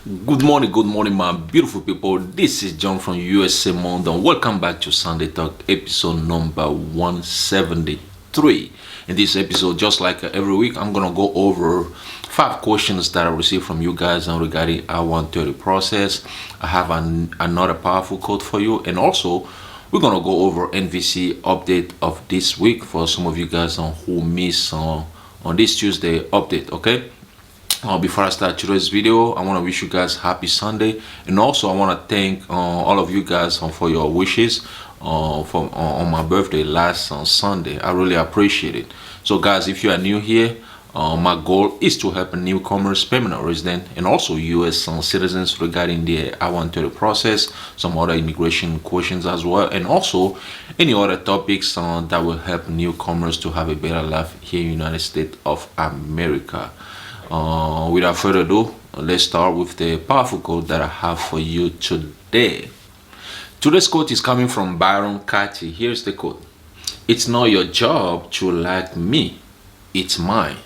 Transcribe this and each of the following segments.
Good morning, my beautiful people. This is John from USA London. Welcome back to Sunday Talk, episode number 173. In this episode, just like every week, I'm gonna go over 5 questions that I received from you guys regarding I-130 process. I have another powerful code for you, and also we're gonna go over NVC update of this week for some of you guys who miss on this Tuesday update. Okay. Before I start today's video, I want to wish you guys happy Sunday, and also I want to thank all of you guys for your wishes on my birthday last Sunday. I really appreciate it. So guys, if you are new here, my goal is to help newcomers, permanent resident, and also U.S. citizens regarding the I-130 process, some other immigration questions as well, and also any other topics that will help newcomers to have a better life here in the United States of America. Without further ado, let's start with the powerful quote that I have for you today. Today's quote is coming from Byron Katie. Here's the quote: "It's not your job to like me, it's mine."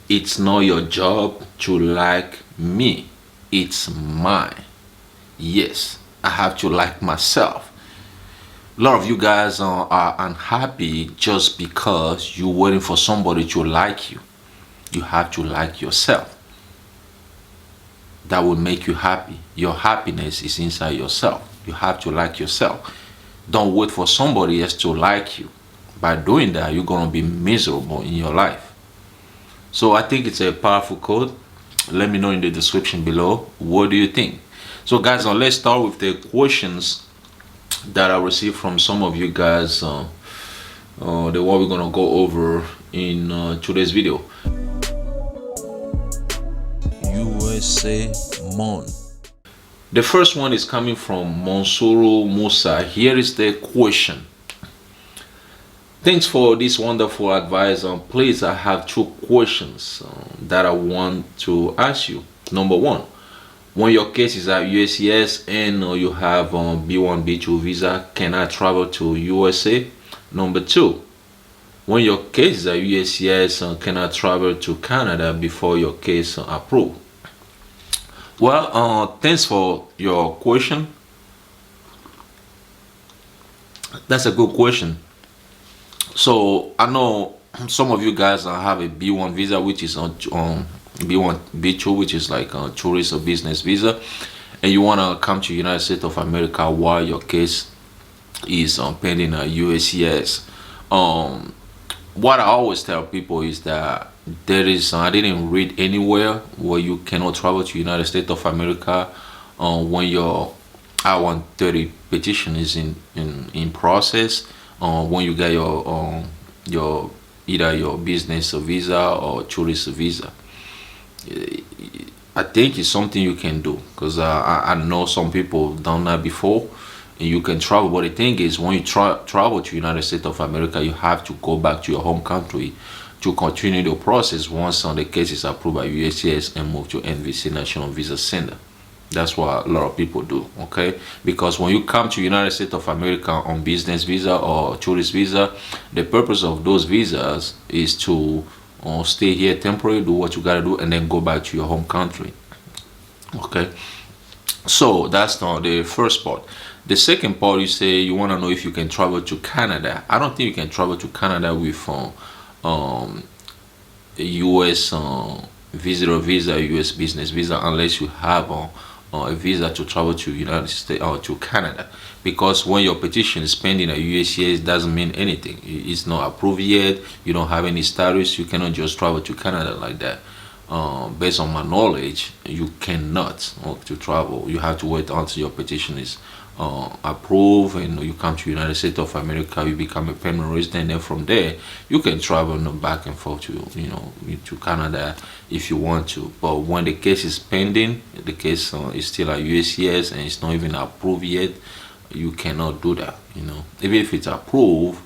It's not your job to like me, it's mine. Yes, I have to like myself. A lot of you guys are unhappy just because you're waiting for somebody to like you. You have to like yourself. That will make you happy. Your happiness is inside yourself. You have to like yourself. Don't wait for somebody else to like you. By doing that, you're going to be miserable in your life. So I think it's a powerful quote. Let me know in the description below. What do you think? So guys, let's start with the questions that I received from some of you guys. The one we're going to go over in today's video. USA Mon. The first one is coming from Monsuru Musa. Here is the question. Thanks for this wonderful advice. Please, I have 2 questions that I want to ask you. Number 1, when your case is at USCIS and you have B1, B2 visa, can I travel to USA? Number 2, when your case is at USCIS, can I travel to Canada before your case approved? Well, thanks for your question. That's a good question. So I know some of you guys have a B1 visa, which is on B1, B2, which is like a tourist or business visa, and you want to come to United States of America while your case is pending at USCIS. What I always tell people is that there is I didn't read anywhere where you cannot travel to United States of America when your I-130 petition is in process, when you get your either your business visa or tourist visa. I think it's something you can do, because I know some people done that before, and you can travel. But the thing is, when you travel to United States of America, you have to go back to your home country to continue the process once the case is approved by USCIS and move to NVC, National Visa Center. That's what a lot of people do, okay? Because when you come to United States of America on business visa or tourist visa, the purpose of those visas is to stay here temporarily, do what you gotta do, and then go back to your home country, okay? So that's not the first part. The second part, you say you want to know if you can travel to Canada. I don't think you can travel to Canada with a U.S. Visitor visa, U.S. business visa, unless you have a visa to travel to United States or to Canada. Because when your petition is pending at USCIS, it doesn't mean anything. It's not approved yet. You don't have any status. You cannot just travel to Canada like that. Based on my knowledge, you cannot to travel. You have to wait until your petition is approved and you come to United States of America. You become a permanent resident, and from there you can travel back and forth to to Canada if you want to. But when the case is pending, the case is still at USCIS and it's not even approved yet, you cannot do that. Even if it's approved,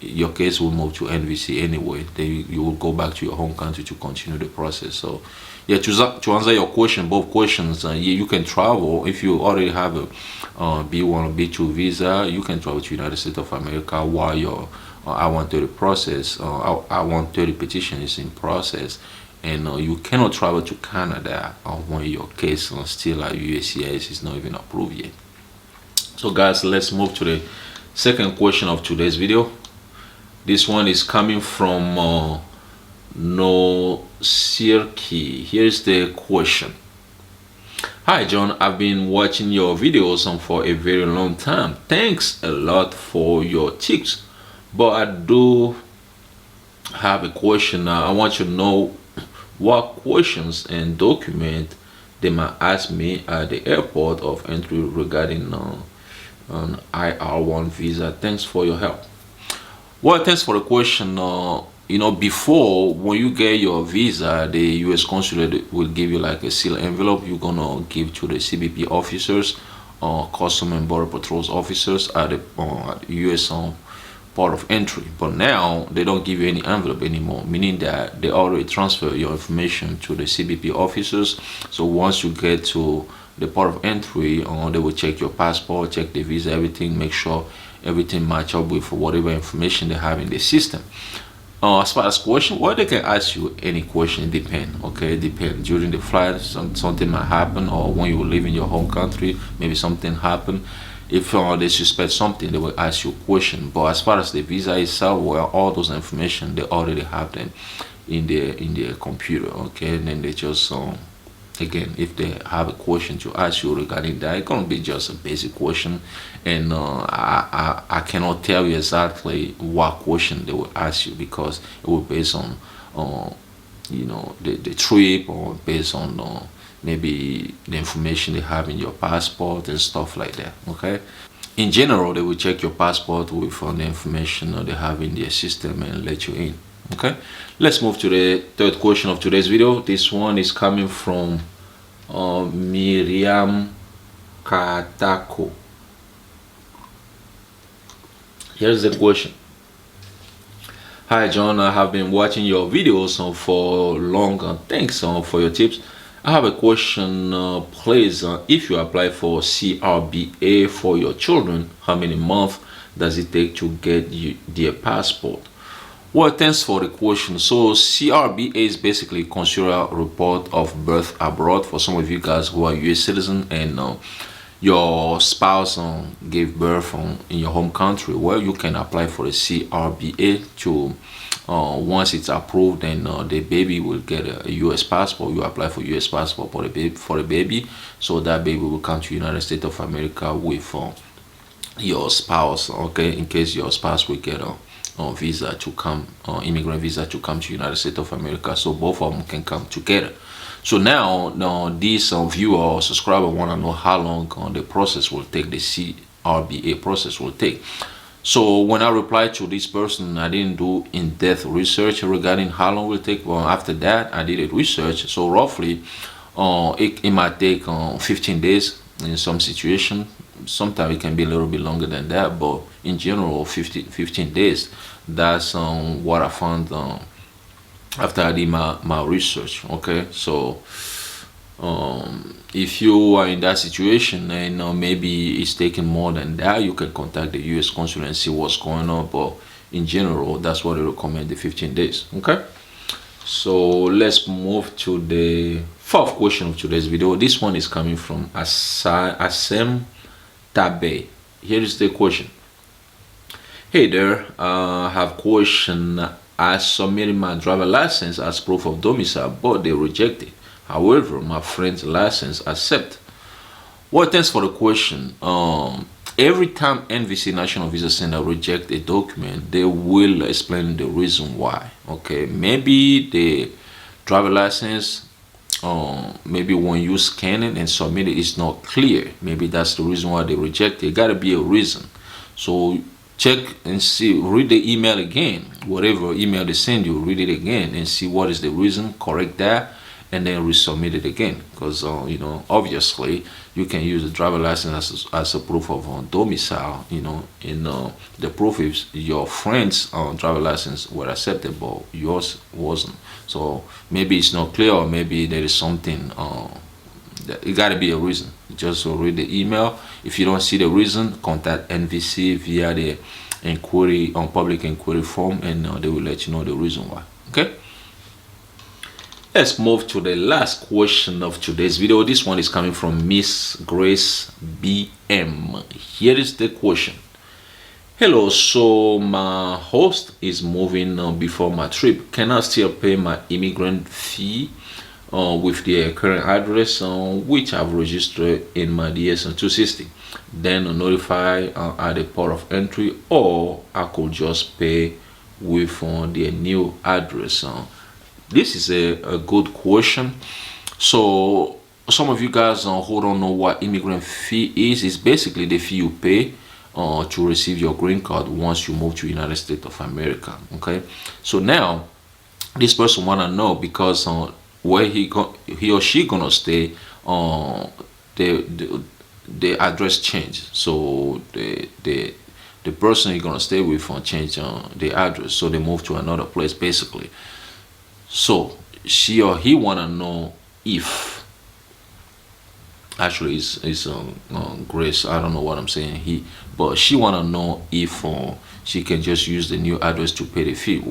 your case will move to NVC anyway. Then you will go back to your home country to continue the process. So yeah, to answer your question, both questions, you can travel if you already have a B1 or B2 visa. You can travel to United States of America while your I-130 process, I-130 petition is in process, and you cannot travel to Canada when your case still at USCIS is not even approved yet. So guys, let's move to the second question of today's video. This one is coming from No Sirki. Here's the question. Hi John, I've been watching your videos for a very long time. Thanks a lot for your tips, but I do have a question. I want you to know what questions and document they might ask me at the airport of entry regarding an IR1 visa. Thanks for your help. Well, thanks for the question. Before, when you get your visa, the U.S. consulate will give you like a sealed envelope you're gonna give to the CBP officers, Custom and Border Patrols officers at the U.S. Port of entry. But now they don't give you any envelope anymore, meaning that they already transfer your information to the CBP officers. So once you get to the port of entry, they will check your passport, check the visa, everything, make sure everything match up with whatever information they have in the system. As far as question, well, they can ask you any question. It depends. Okay, it depends. During the flight, something might happen, or when you live in your home country, maybe something happened. If they suspect something, they will ask you a question. But as far as the visa itself, well, all those information they already have them in their computer. Okay, and then they just again, if they have a question to ask you regarding that, it's gonna be just a basic question, and I cannot tell you exactly what question they will ask you, because it will based on the trip, or based on maybe the information they have in your passport and stuff like that. Okay, in general, they will check your passport with the information they have in their system and let you in. Okay, let's move to the third question of today's video. This one is coming from Miriam Katako. Here's the question. Hi John, I have been watching your videos for long. Thanks for your tips. I have a question, please. If you apply for CRBA for your children, how many months does it take to get their passport? Well, thanks for the question. So CRBA is basically consular report of birth abroad. For some of you guys who are US citizens and your spouse gave birth in your home country, well, you can apply for the CRBA to once it's approved, then the baby will get a US passport. You apply for US passport for the baby, so that baby will come to United States of America with your spouse. Okay, in case your spouse will get a visa to come, immigrant visa to come to United States of America, so both of them can come together. So now this viewer or subscriber want to know how long the process will take, the CRBA process will take. So when I replied to this person, I didn't do in-depth research regarding how long it will take. Well, after that, I did a research. So roughly, it might take 15 days in some situation. Sometimes it can be a little bit longer than that, but in general, 15 days. That's what I found after I did my research. Okay, so if you are in that situation and maybe it's taking more than that, you can contact the US consulate and see what's going on. But in general, that's what I recommend, the 15 days. Okay, so let's move to the fourth question of today's video. This one is coming from Asem Tabe. Here is the question. Hey there, I have a question. I submitted my driver license as proof of domicile, but they rejected. However, my friend's license accept. Well, thanks for the question. Every time NVC National Visa Center reject a document, they will explain the reason why. Okay, maybe the driver license, maybe when you scan it and submit it, it's not clear. Maybe that's the reason why they reject it. Gotta be a reason. So check and see, read the email again. Whatever email they send you, read it again and see what is the reason, correct that, and then resubmit it again. Because obviously you can use the driver license as a proof of domicile, in the proof is your friend's driver license were accepted but yours wasn't. So maybe it's not clear, or maybe there is something, it got to be a reason. Just read the email. If you don't see the reason, contact NVC via the inquiry public inquiry form, and they will let you know the reason why. Okay, Let's move to the last question of today's video. This one is coming from Miss Grace BM. Here is the question. Hello, so my host is moving before my trip. Can I still pay my immigrant fee with their current address which I've registered in my DSN 260? Then notify at the port of entry, or I could just pay with their new address? This is a good question. So some of you guys who don't know what immigrant fee is, it's basically the fee you pay to receive your green card once you move to United States of America. Okay, so now this person wanna know because where he or she gonna stay, the address change. So the person you're gonna stay with change the address, so they move to another place basically. So she or he wanna know if actually is Grace. I don't know what I'm saying. But she wanna know if she can just use the new address to pay the fee.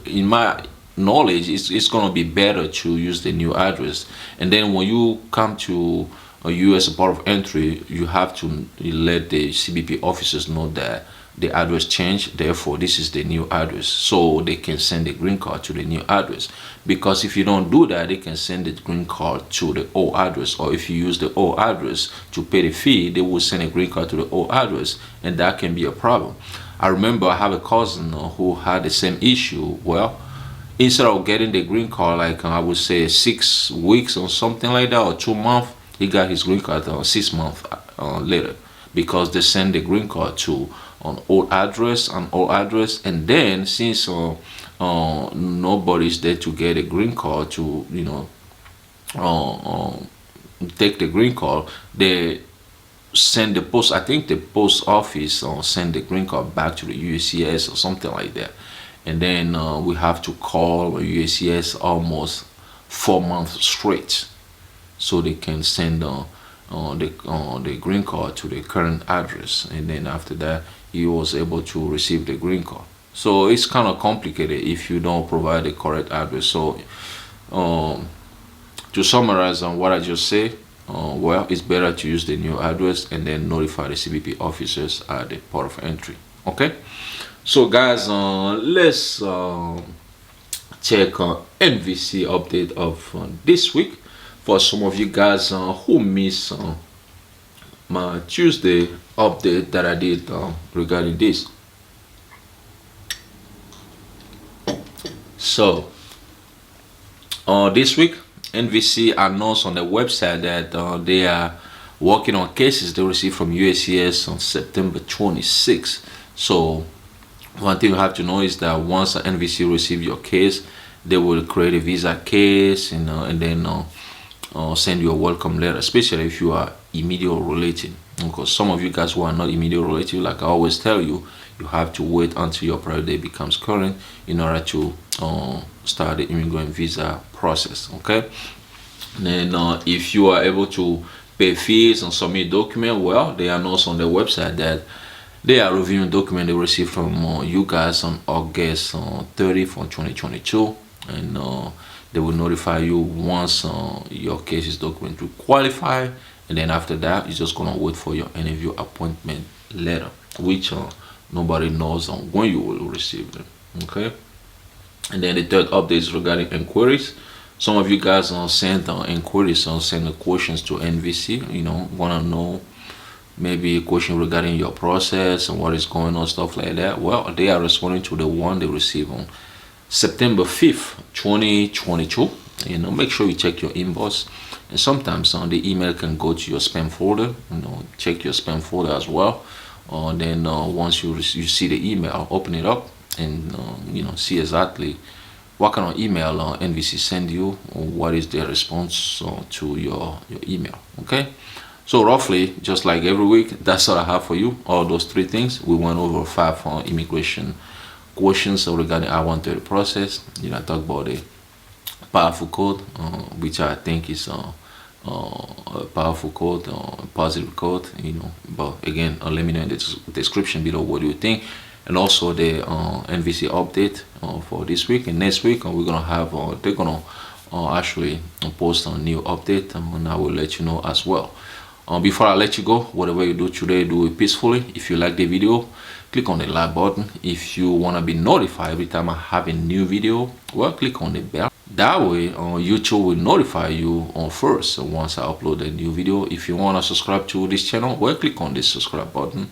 In my knowledge, it's gonna be better to use the new address. And then when you come to a U.S. port of entry, you have to let the CBP officers know that the address changed, therefore this is the new address, so they can send the green card to the new address. Because if you don't do that, they can send the green card to the old address, or if you use the old address to pay the fee, they will send a green card to the old address, and that can be a problem. I remember I have a cousin who had the same issue. Well, instead of getting the green card like I would say 6 weeks or something like that, or 2 months, he got his green card 6 months later, because they send the green card to an old address, and then since nobody's there to get a green card to take the green card, they send the post. I think the post office send the green card back to the USCIS or something like that, and then we have to call USCIS almost 4 months straight, so they can send the green card to the current address, and then after that he was able to receive the green card. So it's kind of complicated if you don't provide the correct address. So to summarize on what I just said, well, it's better to use the new address and then notify the CBP officers at the port of entry. Okay, so guys, let's check NVC update of this week. For some of you guys who missed my Tuesday update that I did regarding this. So this week NVC announced on the website that they are working on cases they received from USCIS on September 26th. So one thing you have to know is that once the NVC receive your case, they will create a visa case and then send you a welcome letter, especially if you are immediate related. Because some of you guys who are not immediate relative, like I always tell you, you have to wait until your priority date becomes current in order to start the immigrant visa process. Okay, and then if you are able to pay fees and submit document, well, they announced on their website that they are reviewing document they received from you guys on August 30th from 2022, and they will notify you once your case is document to qualify, and then after that you're just gonna wait for your interview appointment letter, which nobody knows when you will receive them. Okay, and then the third update is regarding inquiries. Some of you guys sent inquiries, send questions to NVC. Want to know maybe a question regarding your process and what is going on, stuff like that. Well, they are responding to the one they received on September 5th, 2022. Make sure you check your inbox, and sometimes the email can go to your spam folder. Check your spam folder as well. Then once you see the email, open it up and see exactly what kind of email NVC send you, or what is their response to your email. Okay, so roughly, just like every week, that's what I have for you. All those 3 things. We went over 5 immigration questions regarding I-130 process. I talked about the powerful code, which I think is a powerful code, positive code. But again, let me know in the description below what do you think, and also the NVC update for this week. And next week we're gonna have they're gonna actually post a new update, and I will let you know as well. Before I let you go, whatever you do today, do it peacefully. If you like the video, click on the like button. If you want to be notified every time I have a new video, well, click on the bell. That way, YouTube will notify you on first once I upload a new video. If you want to subscribe to this channel, well, click on the subscribe button.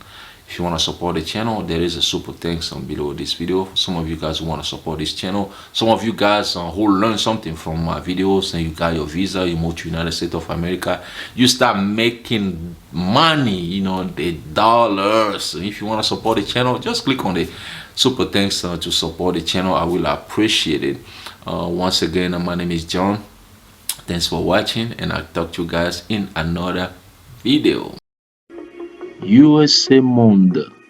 If you want to support the channel, there is a super thanks below this video. Some of you guys want to support this channel. Some of you guys who learn something from my videos, and you got your visa, you move to United States of America, you start making money, you know, the dollars. If you want to support the channel, just click on the super thanks to support the channel. I will appreciate it. Once again, my name is John. Thanks for watching, and I'll talk to you guys in another video. USA Monde.